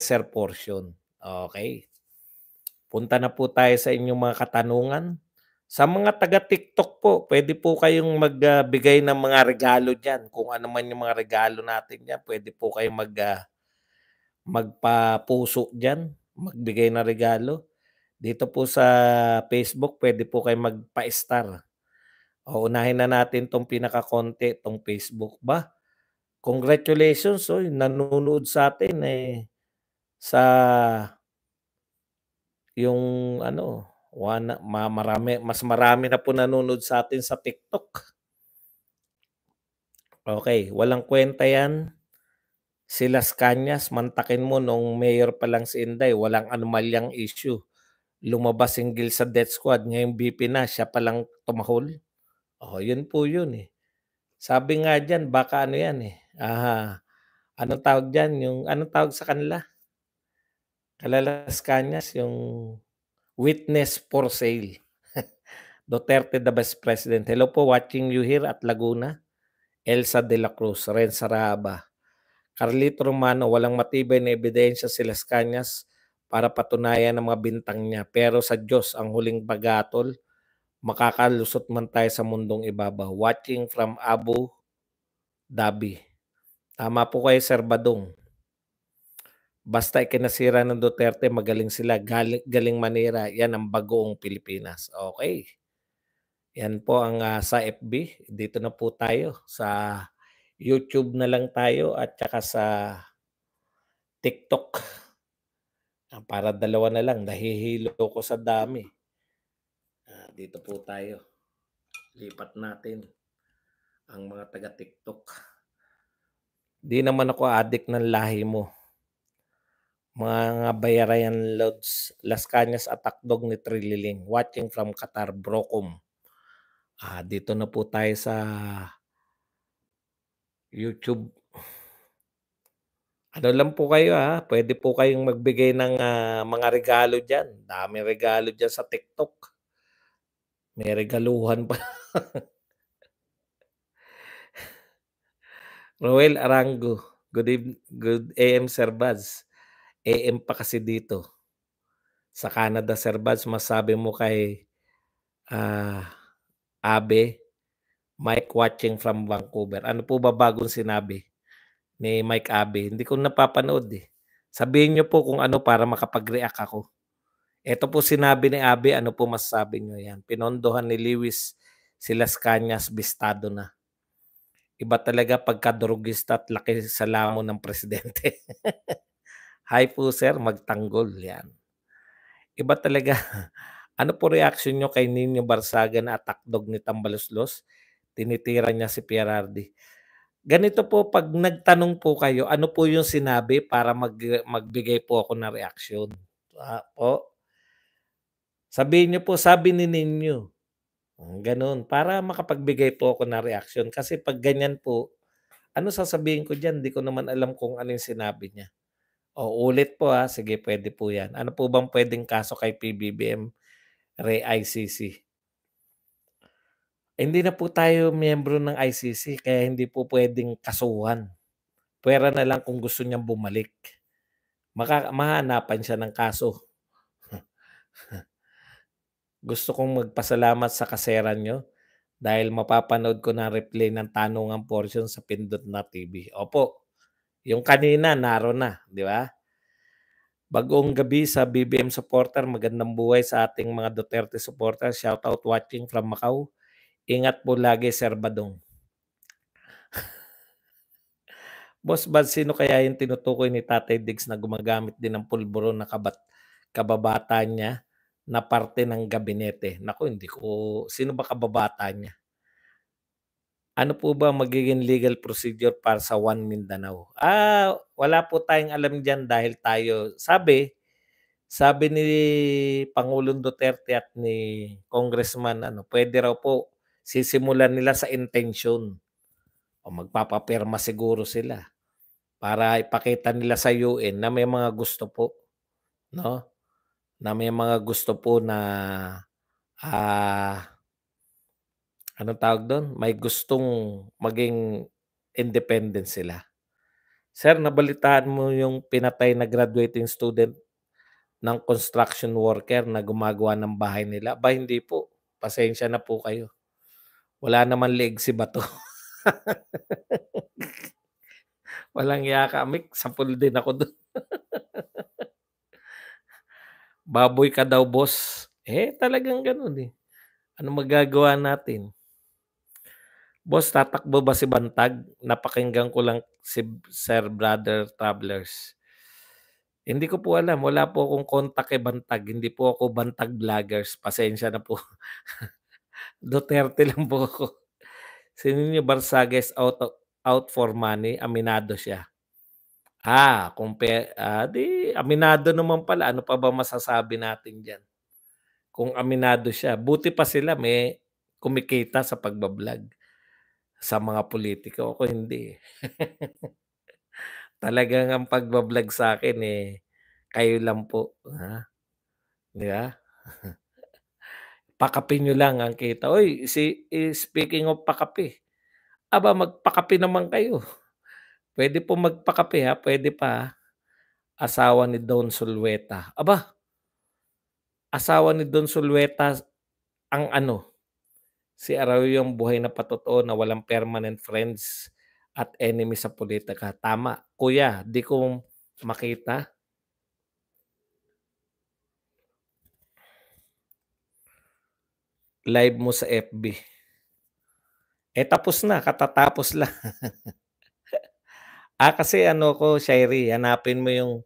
lesser portion. Okay. Punta na po tayo sa inyong mga katanungan. Sa mga taga-TikTok po, pwede po kayong magbigay ng mga regalo diyan. Kung ano man yung mga regalo natin diyan, pwede po kayong magpapuso diyan, magbigay ng regalo. Dito po sa Facebook, pwede po kayong magpa-star. O unahin na natin 'tong pinakakonti, 'tong Facebook. Ba, congratulations, oy, nanonood sa'tin, sa yung ano, mas marami na po nanonood sa'tin sa TikTok. Okay, walang kuwenta 'yan. Si Las Cañas, mantakin mo nung mayor pa lang si Inday, walang anomalyang issue. Lumabas singgil sa death squad, ngayong BP na, siya palang tumahol. Oh, yun po yun, eh. Sabi nga diyan baka ano 'yan, anong tawag diyan, yung anong tawag sa kanila? Las Cañas, yung witness for sale. Duterte the Vice President. Hello po, watching you here at Laguna. Elsa de la Cruz, Ren Saraba. Carlito Romano, walang matibay na ebidensya si Las Cañas para patunayan ang mga bintang niya. Pero sa Diyos ang huling bagatol, makakalusot man tayo sa mundong ibabaw. Watching from Abu Dhabi. Tama po kayo, Sir Badong. Basta ikinasira ng Duterte, magaling sila. Galing manira. Yan ang bagoong Pilipinas. Okay. Yan po ang sa FB. Dito na po tayo. Sa YouTube na lang tayo at saka sa TikTok. Para dalawa na lang. Nahihilo ko sa dami. Dito po tayo. Lipat natin ang mga taga-TikTok. Di naman ako addict ng lahi mo. Mga Bayarayan Lods, Las Cañas at Akdog ni Trililing. Watching from Qatar, Brocom. Dito na po tayo sa YouTube. Ano lang po kayo pwede po kayong magbigay ng mga regalo diyan. Daming regalo diyan sa TikTok. May regaluhan pa. Roel Arango, good AM Sir Baz. AM pa kasi dito. Sa Canada Sir Baz, masabi mo kay Abe, Mike watching from Vancouver. Ano po ba bagong sinabi ni Mike Abe? Hindi ko napapanood eh. Sabihin niyo po kung ano para makapag-react ako. Ito po sinabi ni Abe, ano po masasabi niyo yan? Pinondohan ni Lewis si Las Cañas, bistado na. Iba talaga pagkadurugista at laki sa lamon ng presidente. Hi po sir, magtanggol yan. Iba talaga. Ano po reaction nyo kay Nino Barsaga na atakdog ni Tambaloslos? Tinitira niya si Pierardi. Ganito po, pag nagtanong po kayo, ano po yung sinabi para magbigay po ako ng reaksyon? Po. Sabihin niyo po, sabi ni Ninyo. Ganun, para makapagbigay po ako ng reaksyon. Kasi pag ganyan po, ano sasabihin ko dyan? Di ko naman alam kung ano yung sinabi niya. O, ulit po sige, pwede po yan. Ano po bang pwedeng kaso kay PBBM, ICC? Hindi na po tayo miyembro ng ICC, kaya hindi po pwedeng kasuhan. Pwera na lang kung gusto niyang bumalik. Mahanapan siya ng kaso. Gusto kong magpasalamat sa kaseran nyo dahil mapapanood ko na replay ng tanungang portion sa Pindot na TV. Opo, yung kanina naroon na, di ba? Bagong gabi sa BBM supporter, magandang buhay sa ating mga Duterte supporter. Shoutout watching from Macau. Ingat po lagi, Sir Badong. Boss Bad, sino kaya yung tinutukoy ni Tatay Diggs na gumagamit din ng pulburo na kababata niya na parte ng gabinete? Naku, hindi ko, sino ba kababata niya? Ano po ba magiging legal procedure para sa One Mindanao? Wala po tayong alam diyan dahil tayo, sabi ni Pangulong Duterte at ni Congressman pwede raw po sisimulan nila sa intention o magpapapirma siguro sila para ipakita nila sa UN na may mga gusto po, no? Na may mga gusto po na anong tawag doon? May gustong maging independent sila. Sir, nabalitaan mo yung pinatay na graduating student ng construction worker na gumagawa ng bahay nila? Aba hindi po, pasensya na po kayo. Wala naman leeg si bato. Walang ya ka, Mick, sapul din ako dun. Baboy ka daw, boss. Talagang gano'n, eh. Ano magagawa natin? Boss, tatakbo ba si Bantag? Napakinggan ko lang si Sir Brother Travelers. Hindi ko po alam, wala po akong kontak kay Bantag, hindi po ako Bantag vloggers, pasensya na po. Duterte lang po ako. Si Nino Barsages out for money, aminado siya. Di aminado naman pala, ano pa ba masasabi natin diyan? Kung aminado siya, buti pa sila may kumikita sa pagba-vlog sa mga pulitiko, ako hindi, eh. Talagang ang pagba-vlog sa'kin, kayo lang po, 'di ba? Pakape niyo lang ang kita. Uy, speaking of pakape, aba magpakape naman kayo. Puwede po magpakape, puwede pa, asawa ni Don Sulweta. Aba, asawa ni Don Sulweta ang ano, si Arroyo ang buhay na patotoo na walang permanent friends at enemy sa pulitika. Tama, kuya, 'di ko makita. Live mo sa FB. Tapos na, katatapos lang. Kasi ano ko, Shairy, hanapin mo yung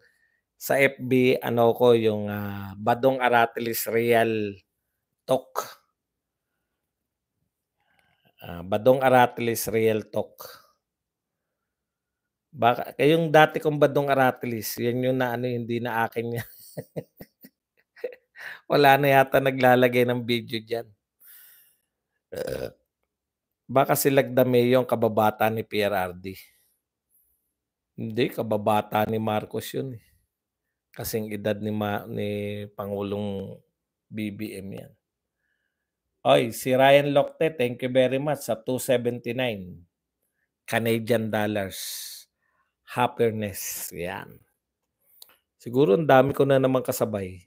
sa FB, ano ko, yung Badong Aratilis Real Talk. Badong Aratilis Real Talk. Baka yung dati kong Badong Aratilis, yan yung na ano, hindi na akin yan. Wala na yata naglalagay ng video diyan. Baka si Lagdameo ang kababata ni PRRD. Hindi, kababata ni Marcos yun, eh. Kasing edad ni Pangulong BBM yan. Oy, si Ryan Locte, thank you very much sa 279 Canadian dollars. Happiness, yan. Siguro ang dami ko na naman kasabay.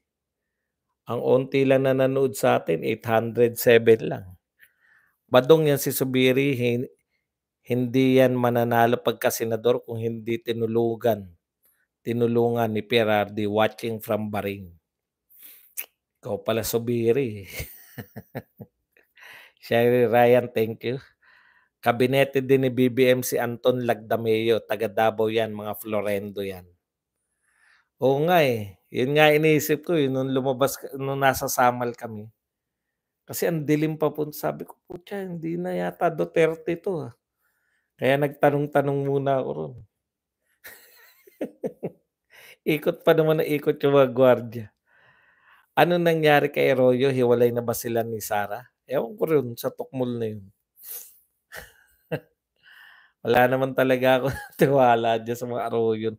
Ang onti lang na nanood sa atin, 807 lang. Badong yan si Subiri, hindi yan mananalo pagka-senador kung hindi tinulungan ni PRRD watching from Baring. Ikaw pala Subiri. Sherry Ryan, thank you. Kabinete din ni BBM si Anton Lagdameo, taga Davao yan, mga Florendo yan. Oo nga, eh. Yun nga iniisip ko, nung lumabas, nung nasa Samal kami. Kasi ang dilim pa po. Sabi ko, putya, hindi na yata Duterte to. Kaya nagtanong-tanong muna ako ron. Ikot pa naman na ikot yung mga gwardiya. Ano nangyari kay Arroyo? Hiwalay na ba sila ni Sara? Ewan ko rin sa tukmol na yun. Wala naman talaga ako tiwala dyan sa mga Arroyo.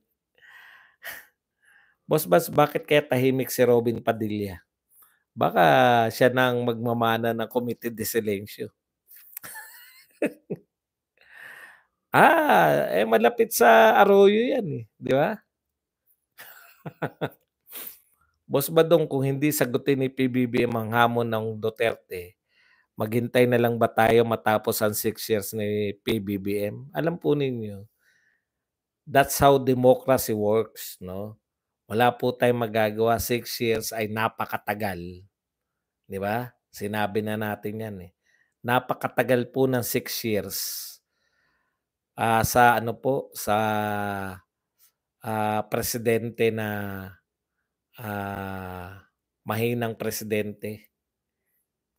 Boss Bas, bakit kaya tahimik si Robin Padilla? Baka siya na ang magmamana ng Committee de Silencio. Malapit sa Arroyo yan, eh, di ba? Boss Badong, kung hindi sagutin ni PBBM ang hamon ng Duterte, maghintay na lang ba tayo matapos ang 6 years ni PBBM? Alam po ninyo, that's how democracy works, no? Wala po tayong magagawa. 6 years ay napakatagal. Di ba? Sinabi na natin yan, eh. Napakatagal po ng 6 years. Sa ano po, sa presidente na mahinang presidente.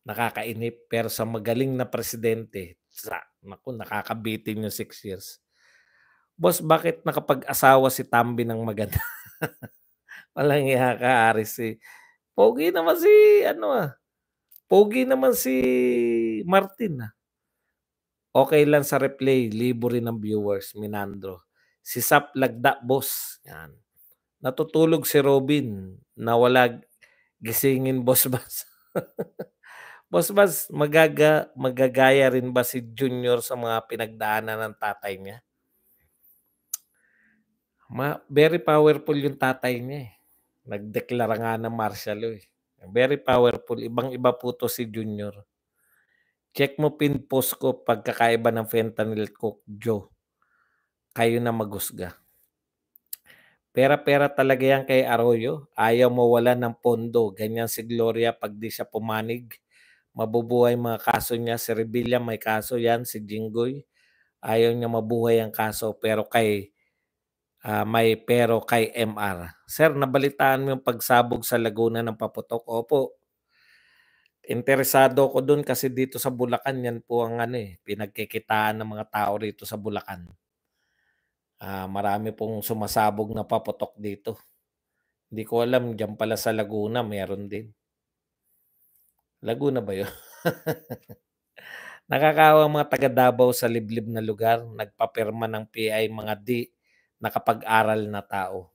Nakakainip. Pero sa magaling na presidente, nakakabitin yung 6 years. Boss, bakit nakapag-asawa si Tambi ng maganda? Walang iya ka, Aris. Pogi naman si, pogi naman si Martin. Okay lang sa replay, libo rin ng viewers, Minandro. Si Sap Lagda, boss. Yan. Natutulog si Robin na wala gisingin, Boss Bas. Boss Bas, magagaya rin ba si Junior sa mga pinagdaanan ng tatay niya? Very powerful yung tatay niya, eh. Nagdeklara nga ng martial law, eh. Very powerful, ibang-iba po 'to si Junior. Check mo pin-post ko pagkakaiba ng fentanyl coke Joe, kayo na maghusga. Pera-pera talaga yan kay Arroyo, ayaw mawalan ng pondo, ganyan si Gloria 'pag 'di siya pumanig, mabubuhay mga kaso niya. Si Revilla may kaso yan, si Jinggoy, ayaw niya mabuhay ang kaso pero kay MR. Sir, nabalitaan mo yung pagsabog sa Laguna ng paputok? Opo, interesado ko dun kasi dito sa Bulacan yan po ang pinagkikitaan ng mga tao rito sa Bulacan. Marami pong sumasabog na paputok dito. Hindi ko alam diyan pala sa Laguna meron din. Laguna ba 'yun? Nakakaawa ang mga taga Davao sa liblib na lugar, nagpapirma ng PI mga di nakapag-aral na tao.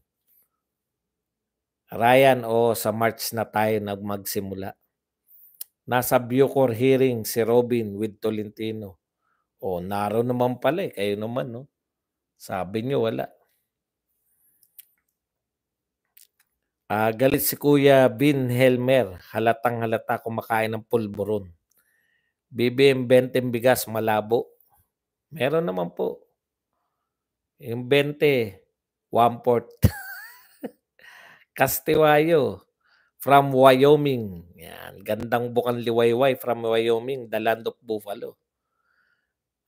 Ryan, sa March na tayo magsimula. Nasa Bucor hearing si Robin with Tolentino. Naroon naman pala, eh, kayo naman 'no. Sabi niyo wala. Galit si Kuya Bin Helmer, halatang-halata kumakain ng pulburon. BBM 20 bigas malabo. Meron naman po. Yung 20, 1/4. Castiwayo from Wyoming. Yan, gandang bukang liwayway from Wyoming, the land of buffalo.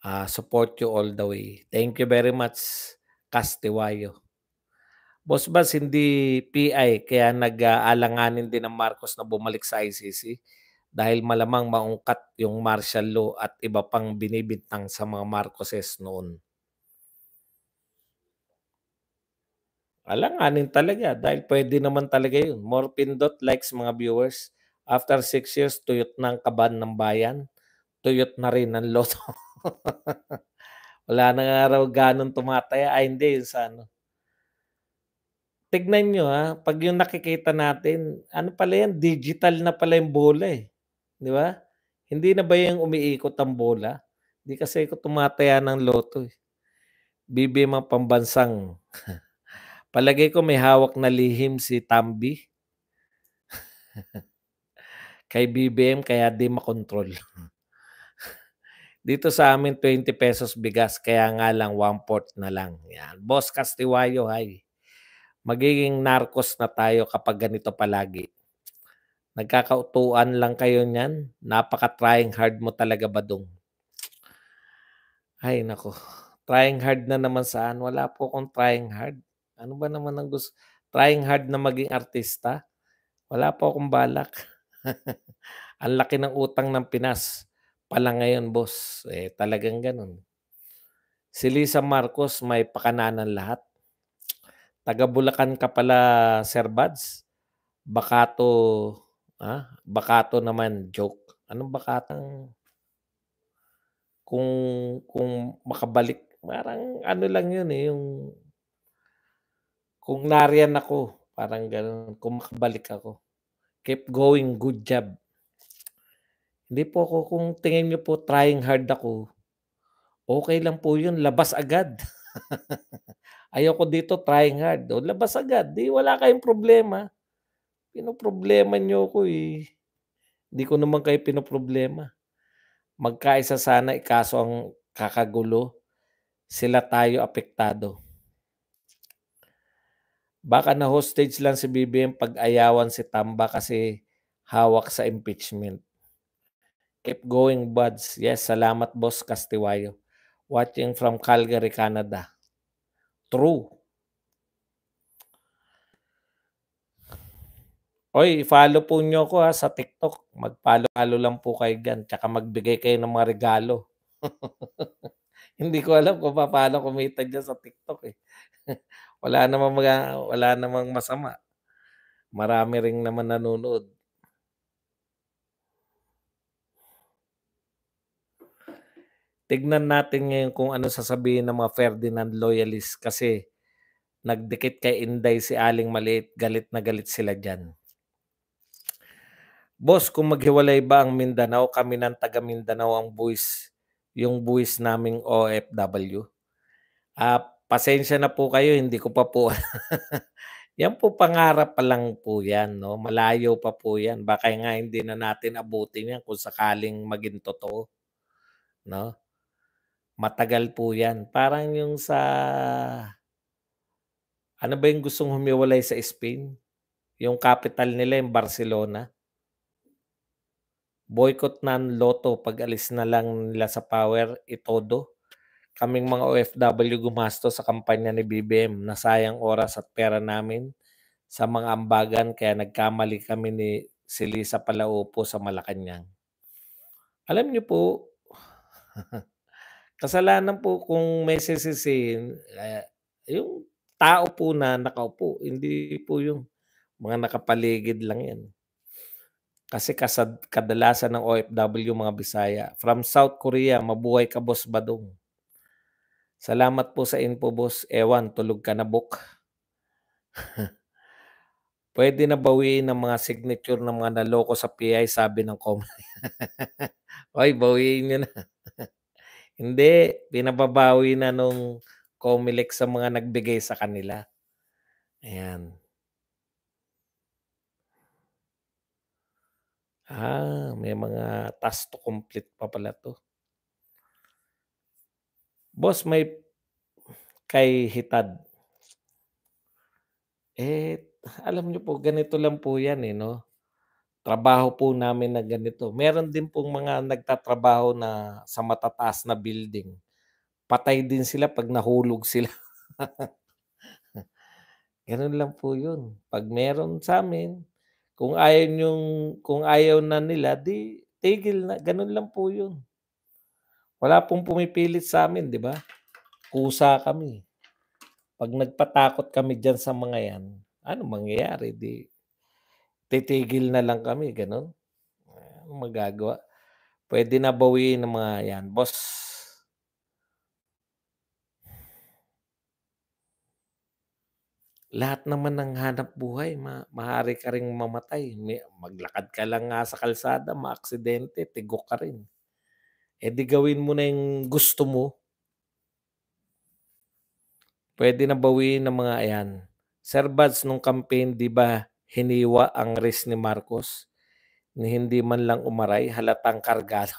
Support you all the way. Thank you very much, Castiwayo. Boss Bas, hindi PI kaya nag-aalanganin din ng Marcos na bumalik sa ICC dahil malamang maungkat yung martial law at iba pang binibintang sa mga Marcoses noon. Alanganin talaga dahil pwede naman talaga yun. More pindot likes mga viewers. After 6 years, tuyot na ang kaban ng bayan. Tuyot na rin ang loto. Wala na nga raw ganun tumataya. Hindi yun sa ano. Tignan nyo pag yung nakikita natin, ano pala yan, digital na pala yung bola eh. Di ba? Hindi na ba yung umiikot ang bola? Hindi kasi ko tumataya ng loto eh. BBM ang pambansang. Palagay ko may hawak na lihim si Tambi kay BBM kaya di makontrol. Dito sa amin 20 pesos bigas kaya nga lang 1/4 na lang. Yan. Boss Castiwayo, hi. Magiging narcos na tayo kapag ganito palagi. Nagkakautuan lang kayo niyan. Napaka-trying hard mo talaga, Badong. Ay nako. Trying hard na naman saan? Wala po akong trying hard. Ano ba naman ang gusto? Trying hard na maging artista? Wala po akong balak. Ang laki ng utang ng Pinas pala ngayon, boss. Talagang ganun. Si Lisa Marcos may pakananan lahat. Taga Bulacan ka pala, Sir Buds. Bakato, Bakato naman, joke. Anong bakatang kung makabalik, parang ano lang yun yung kung nariyan ako, parang gano'n, kung makabalik ako. Keep going, good job. Hindi po ako kung tingin niyo po trying hard ako, okay lang po yun, labas agad. Ayoko dito trying hard, labas agad, 'di wala kayong problema. Pinoproblema niyo ako, eh. Hindi ko naman kayo pinoproblema. Magkaisa sana, kaso ang kakagulo, sila tayo apektado. Baka na-hostage lang si BBM pag-ayawan si Tamba kasi hawak sa impeachment. Keep going, buds. Yes, salamat, Boss Castiwayo. Watching from Calgary, Canada. True. Oy, follow po niyo ako sa TikTok. Mag-follow lang po kayo diyan, tsaka magbigay kayo ng mga regalo. Hindi ko alam kung paano kumita diyan sa TikTok, eh. Wala namang masama. Marami ring naman nanonood. Tignan natin ngayon kung ano sasabihin ng mga Ferdinand loyalists kasi nagdikit kay Inday si Aling Maliit, galit na galit sila diyan. Boss, kung maghiwalay ba ang Mindanao, kami ng taga Mindanao ang buwis, yung buwis naming OFW. pasensya na po kayo hindi ko pa po yan po pangarap pa lang po yan 'no, malayo pa po yan baka nga hindi na natin abutin yan kung sakaling maging totoo 'no, matagal po yan. Parang yung sa ano ba yung gustong humiwalay sa Spain, yung capital nila yung Barcelona, boycott non-Lotto pag-alis na lang nila sa power, itodo. Kaming mga OFW gumastos sa kampanya ni BBM, nasayang oras at pera namin sa mga ambagan kaya nagkamali kami ni si Lisa Palaupo sa Malacanang. Alam niyo po, kasalanan po kung may sisisihin, yung tao po na nakaupo, hindi po yung mga nakapaligid lang 'yan. Kasi kadalasan ng OFW mga Bisaya. From South Korea, mabuhay ka Boss Badong. Salamat po sa info boss, ewan tulog ka na buk. Puwede na bawiin ang mga signature ng mga naloko sa PI sabi ng Hoy, bawiin niyo na. Hindi, pinababawi na nung COMELEC sa mga nagbigay sa kanila, ayan. May mga task to complete pa pala 'to. Boss may kay Hitad, alam niyo po ganito lang po 'yan, 'no, trabaho po namin na ganito. Meron din pong mga nagtatrabaho na sa matataas na building, patay din sila 'pag nahulog sila. Gano'n lang po 'yun. 'Pag meron sa'min, kung ayaw na nila 'di tigil na, gano'n lang po 'yun. Wala pong pumipilit sa'min 'di ba? Kusa kami. 'Pag nagpatakot kami diyan sa mga 'yan, anong mangyayari 'di titigil na lang kami gano'n. Anong magagawa? Puwede na bawiin ng mga 'yan, boss. Lahat naman ng hanapbuhay maaari ka ring mamatay, maglakad ka lang nga sa kalsada maaksidente, tigok ka rin. Di gawin mo na yung gusto mo, puwede na bawiin ng mga 'yan. Sir Buds nung campaign 'di ba hiniwa ang wrist ni Marcos, ni hindi man lang umaray halatang kargado.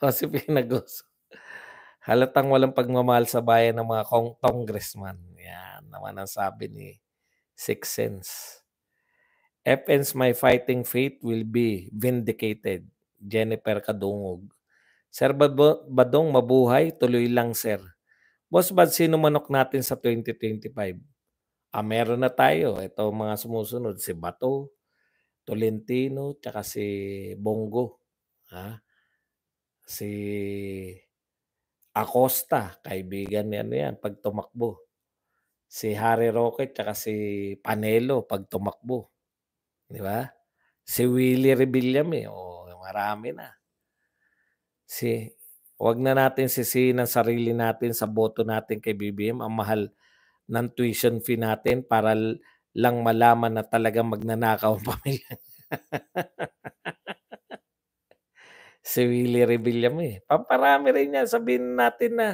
O si Pinagos, halatang walang pagmamahal sa bayan ng mga congressman, 'yan naman ang sabi ni Six Sense. FN's My Fighting Faith will be vindicated, Jennifer Kadungog. Sir Badong mabuhay, tuloy lang sir. Boss Bad, sino manok natin sa 2025? Meron na tayo, ito mga sumusunod, si Bato, Tolentino, tsaka si Bongo, ah, si Acosta, kaibigan ni ano 'yan 'pag tumakbo. Si Harry Roque tsaka si Panelo 'pag tumakbo, 'di ba? Si Willie Revillame, marami na. 'Wag na natin sisihin ang sarili natin sa boto natin kay BBM, ang mahal ng tuition fee natin para lang malaman na talagang magnanakaw ang pamilya. Si Willie Revillame, pamparami rin 'yan, sabihin natin na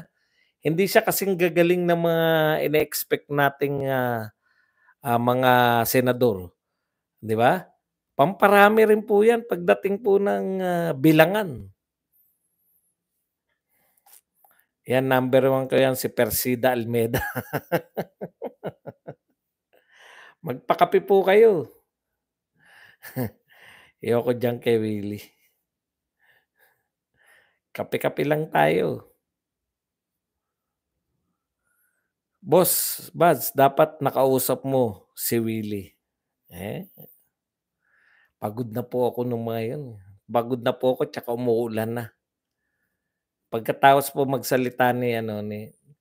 hindi siya kasing gagaling ng mga ine-expect nating, mga senador, 'di ba? Pamparami rin po 'yan pagdating po ng, bilangan. 'Yan number 1 ko 'yan si Persida Almeda. Magpakape po kayo. Ayoko diyan kay Willie. Kape-kape lang tayo. Boss Buds, dapat nakausap mo si Willie. Eh, pagod na po ako nung mga 'yun. Pagod na po ako 'tsaka umuulan na. Pagkatapos po magsalita ni ano,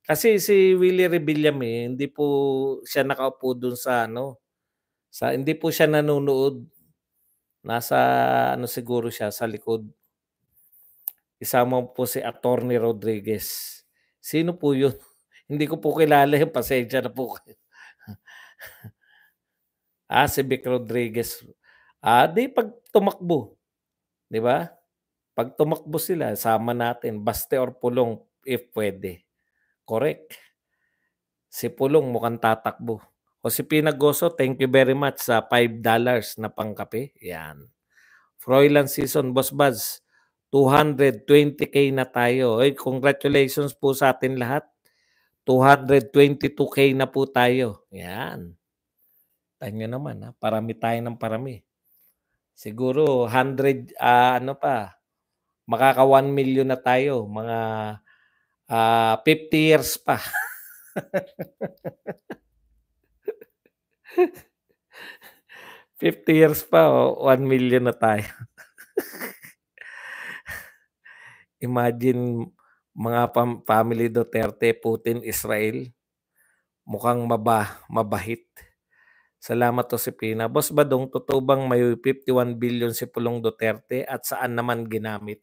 kasi si Willie Revillame hindi po siya nakaupo dun sa ano, hindi po siya nanonood. Nasa ano siguro siya sa likod. Isama po si Attorney Rodriguez. Sino po 'yun? Hindi ko po kilala 'yun, pasensya na po kayo. Si Vic Rodriguez. 'Di 'pag tumakbo, 'di ba? 'Pag tumakbo sila sama natin, baste or pulong if puwede. Correct. Si Pulong mukhang tatakbo. Josepina Goso, thank you very much sa $5 na pangkape. Yan. Froilan Season, Boss Buzz, 220K na tayo. Ay, congratulations po sa atin lahat. 222K na po tayo. Yan. Tanyo naman, ha? Parami tayo ng parami. Siguro 100, ano pa, makaka 1 million na tayo. Mga 50 years pa. 50 years pa, 1 million na tayo. Imagine mga family Duterte, Putin, Israel. Mukhang mabahit. Salamat Josepina. Boss Badong, totoo bang may 51 billion si Pulong Duterte at saan naman ginamit?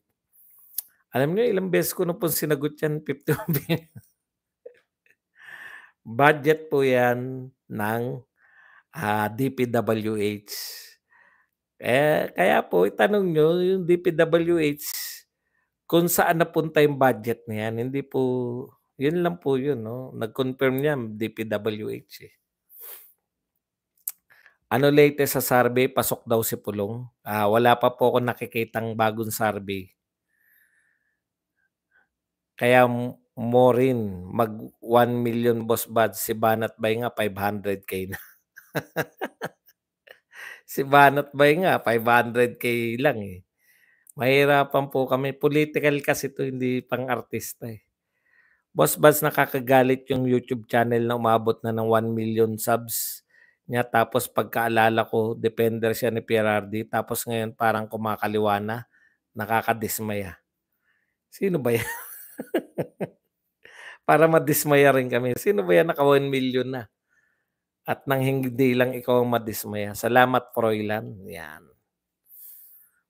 Alam niyo, ilang beses ko na po sinagot yan, 51 billion. Budget po yan ng DPWH. Kaya po, itanong nyo yung DPWH kung saan napunta yung budget na yan. Hindi po, yun lang po yun. No? Nag-confirm niya DPWH. Ano latest sa survey? Pasok daw si Pulong. Wala pa po ako nakikitang bagong survey. Kaya mo rin mag 1 million Boss Buds. Si Banat Bay nga 500K na. Si Banat Bay nga 500K lang eh. Mahirapan po kami. Political kasi ito, hindi pang artista eh. Boss Buds, nakakagalit yung YouTube channel na umabot na ng 1 million subs niya. Tapos pagkaalala ko, defender siya ni PRRD. Tapos ngayon parang kumakaliwa na. Nakakadismaya. Sino ba yan? Para madismaya rin kami. Sino ba yan naka 1 million na? At nang hindi lang ikaw ang madismaya. Salamat, Froilan. Yan.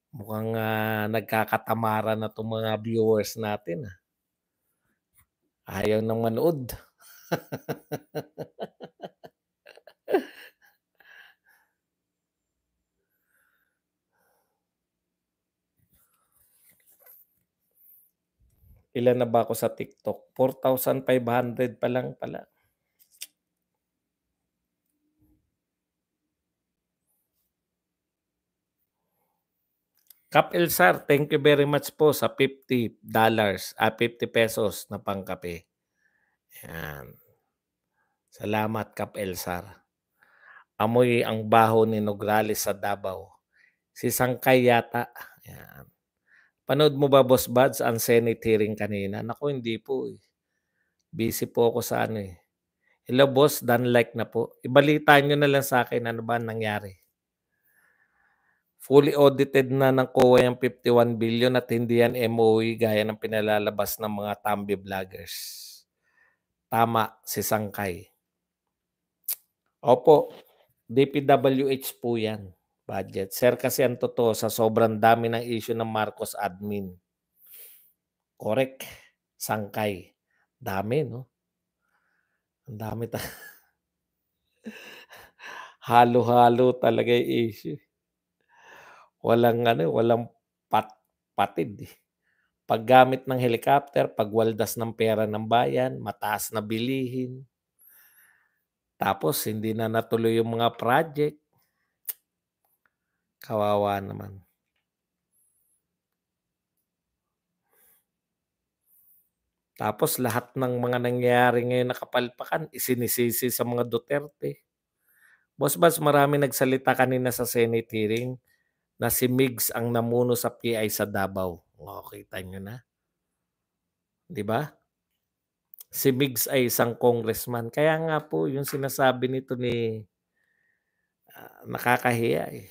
Mukhang nagkakatamara na itong mga viewers natin. Ayaw nang manood. Ilan na ba ako sa TikTok? 4,500 pa lang pala. Kap Elsar, thank you very much po sa $50, 50 pesos na pangkape. Yan. Salamat, Kap Elsar. Amoy ang baho ni Nograles sa Davao. Si Sangkay yata. Yan. Panood mo ba, Boss Buds, ang Senate hearing kanina? Naku, hindi po eh. Busy po ako sa ano eh. Hello, boss. Done like na po. Ibalitaan nyo na lang sa akin ano ba nangyari. Fully audited na ng COA yung 51 billion at hindi yan MOE gaya ng pinalalabas ng mga Tambi vloggers. Tama si Sangkay. Opo, DPWH po yan. Budget. Sir, kasi ang totoo sa sobrang dami ng issue ng Marcos admin. Correct. Sangkay. Dami, no? Ang dami halo-halo talaga yung issue. Walang patid eh. Paggamit ng helicopter, pagwaldas ng pera ng bayan, mataas na bilihin. Tapos hindi na natuloy yung mga project. Kawawa naman. Tapos lahat ng mga nangyayari ngayon na kapalpakan, isinisisi sa mga Duterte. Boss Bas, marami nagsalita kanina sa Senate hearing na si Migs ang namuno sa PI sa Davao. Kita nyo na. Di ba? Si Migs ay isang congressman. Kaya nga po, yung sinasabi nito ni nakakahiya eh.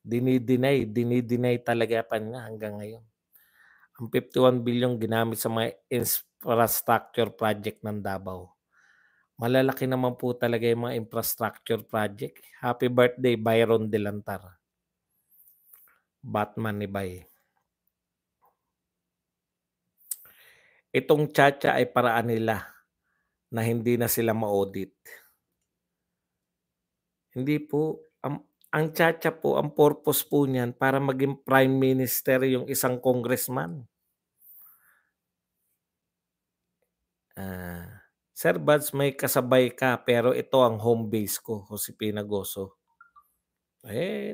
Dinideny talaga pa niya hanggang ngayon. Ang 51 billion ginamit sa mga infrastructure project ng Davao. Malalaki naman po talaga yung mga infrastructure project. Happy birthday, Byron Delantar. Batman ni Bay. Itong tsacha ay paraan nila na hindi na sila ma-audit. Hindi po. Ang tsacha po, ang purpose po niyan para maging prime minister yung isang congressman. Sir Buds, may kasabay ka pero ito ang home base ko, Josepina Goso.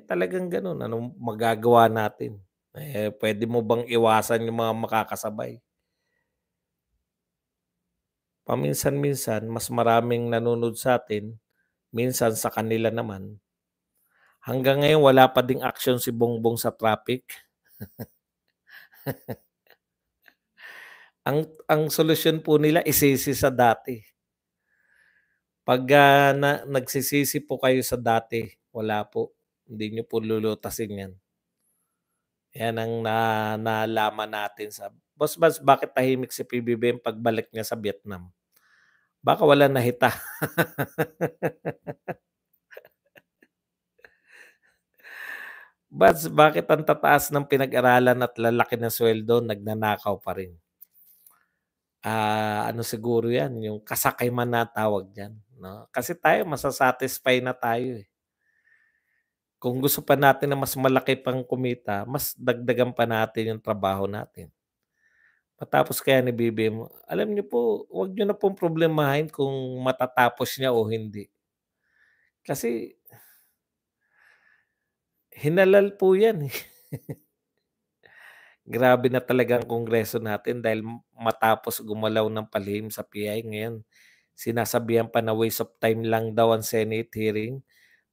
Talagang gano'n. Anong magagawa natin? Puwede mo bang iwasan yung mga makakasabay? Paminsan-minsan mas maraming nanonood sa'tin, minsan sa kanila naman. Hanggang ngayon wala pa ding aksyon si Bongbong sa traffic. Ang solusyon po nila isisi sa dati. Pagka nagsisisi po kayo sa dati, wala po, hindi niyo po lulutasin 'yan. 'Yan ang nalaman natin sa Boss Buds, bakit tahimik si PBBM pagbalik niya sa Vietnam? Baka walang nahita. Buds, bakit ang tataas ng pinag-aralan at lalaki ng sweldo nagnanakaw pa rin? Ano siguro 'yan, yung kasakayman na tawag diyan, 'no? Kasi tayo masa-satisfy na tayo, eh. Kung gusto pa natin na mas malaki pang kumita, mas dagdagan pa natin yung trabaho natin. Matapos kaya ni BBM, alam niyo po, 'wag niyo na pong problemahin kung matatapos niya o hindi. Kasi hinalal po 'yan, eh. Grabe na talaga ang Kongreso natin dahil matapos gumalaw ng palihim sa PI ngayon, sinasabihan pa na waste of time lang daw ang Senate hearing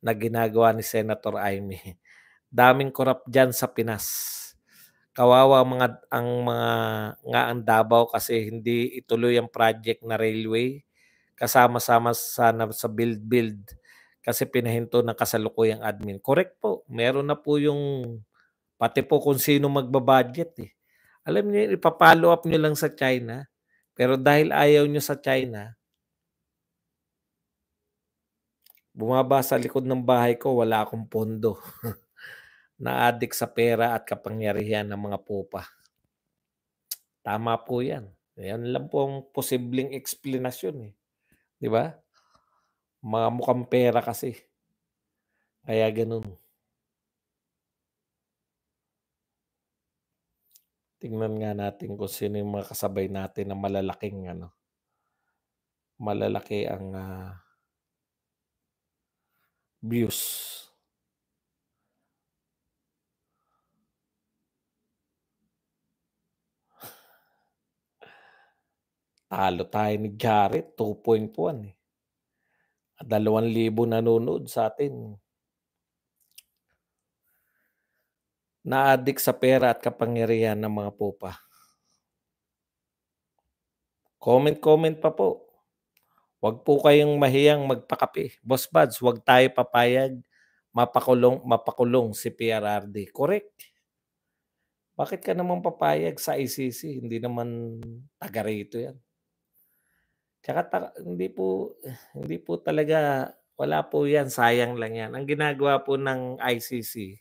na ginagawa ni Senator Amy. Daming korap diyan sa Pinas. Kawawa ang Davao kasi hindi ituloy ang project na railway, kasama-sama sana sa build kasi pinahinto ng kasalukuyang admin. Correct po, meron na po yung pati po kung sino magba-budget, eh. Alam niyo ipa-follow up niyo lang sa China, pero dahil ayaw niyo sa China, bumaba sa likod ng bahay ko, wala akong pondo. Na-addict sa pera at kapangyarihan ng mga pupa. Tama po 'yan. 'Yan lang po ang posibleng eksplanasyon, eh, 'di ba? Mga mukhang pera kasi, kaya gano'n. Tingnan nga natin kung sino yung mga kasabay natin na malalaking ano, malalaki ang, views. Talo tayo ni Jared 2.1, eh. 2,000 nanonood sa'tin. Na-addict sa pera at kapangyarihan ng mga pupa. Comment pa po. 'Wag po kayong mahiyang magpakape. Boss Buds, 'wag tayo papayag mapakulong si PRRD. Correct. Bakit ka naman papayag sa ICC? Hindi naman taga rito 'yan. Tsaka hindi po talaga, wala po 'yan, sayang lang 'yan. Ang ginagawa po ng ICC,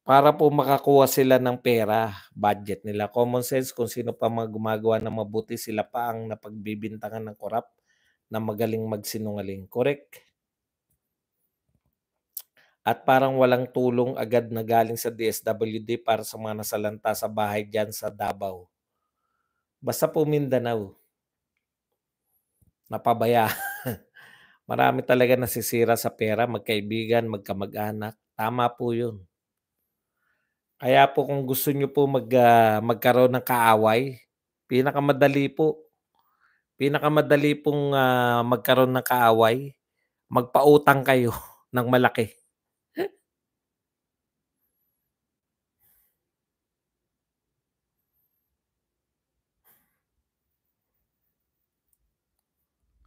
para po makakuha sila ng pera, budget nila. Common sense, kung sino pa mga gumagawa ng mabuti, sila pa ang napagbibintangan ng korap na magaling magsinungaling. Correct? At parang walang tulong agad na galing sa DSWD para sa mga nasalanta sa bahay diyan sa Davao. Basta po Mindanao, napabaya. Marami talaga nasisira sa pera, magkaibigan, magkamag-anak. Tama po 'yun. Kaya po kung gusto niyo po magkaroon ng kaaway, pinakamadali po, pinakamadali pong, magkaroon ng kaaway, magpautang kayo ng malaki.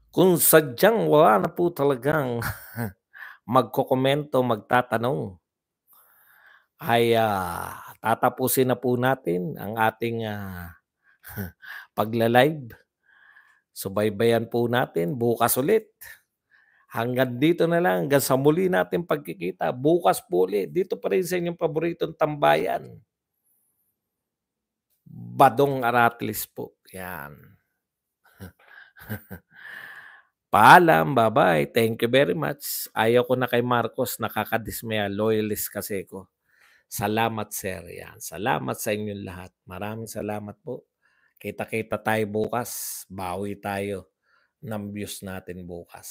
Kung sadyang wala na po talagang magkokomento, magtatanong, ay, tatapusin na po natin ang ating, pagla-live. Subaybayan po natin bukas ulit. Hanggang dito na lang, hanggang sa muli nating pagkikita. Bukas po ulit, dito pa rin sa inyong paboritong tambayan, Badong Aratlis po, 'yan. Paalam, bye-bye, thank you very much. Ayaw ko na kay Marcos, nakakadismaya, loyalist kasi ko. Salamat sir, 'yan. Salamat sa inyong lahat. Maraming salamat po. Kita-kita tayo bukas, bawi tayo ng views natin bukas.